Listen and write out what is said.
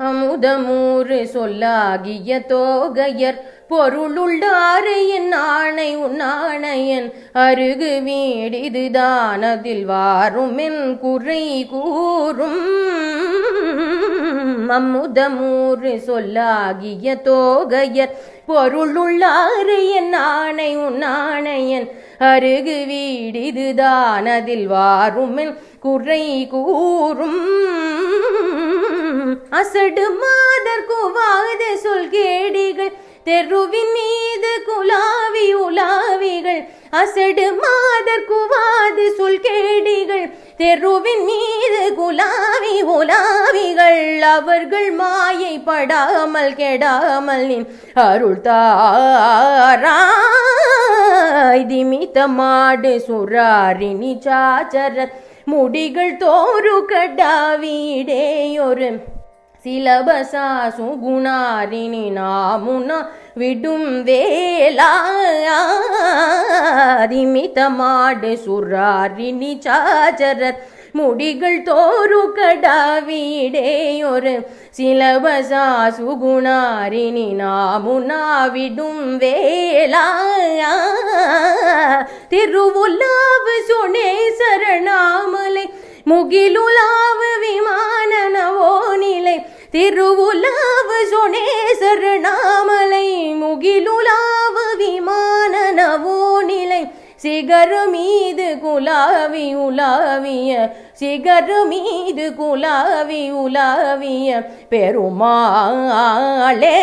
அமுதமூறு சொல்லாகிய தோகையர் பொருளுள்ளாறு என் ஆணை உன்னாணையன் அருகு வீடிதுதான் அதில் வாரும் என் குறை கூறும். அமுதமூறு சொல்லாகிய தோகையர் பொருளுள்ளாறு என் ஆணை உன்னாணையன் அருகு வீடிதுதான் அதில் வாரும் என் குறை கூறும். அசடு மாதர் குவாத சொல் கேடிகள் தெருவின் மீது குலாவி உலாவிகள். அசடு மாதர் குவாது சொல் கேடிகள் தெருவின் மீது குலாவி உலாவிகள். அவர்கள் மாயை படாமல் கெடாமல் நின் அருள் தாராய். திமித்த மாடு சுராரிணி சாச்சரர் முடிகள் தோறு கடாவிடேயொரு சிலபசா சுகுணாரிணி நாமுனா விடும் வேலா. திமித்த மாடு சுராரிணி சாச்சரர் முடிகள் தோறு கடாவிடேயொரு சிலபசா சுகுணாரிணி நாமுனா விடும் வேலா. திருவுலாவு சுனேசரணாமலை முகிலுலாவு விமான நவோநிலை. திருவுலாவு சுனேசரணாமலை முகிலுலாவு விமான நவோநிலை. சிகரு மீது குலாவி உலாவிய சிகரு மீது குலாவி உலாவிய பெருமாளே.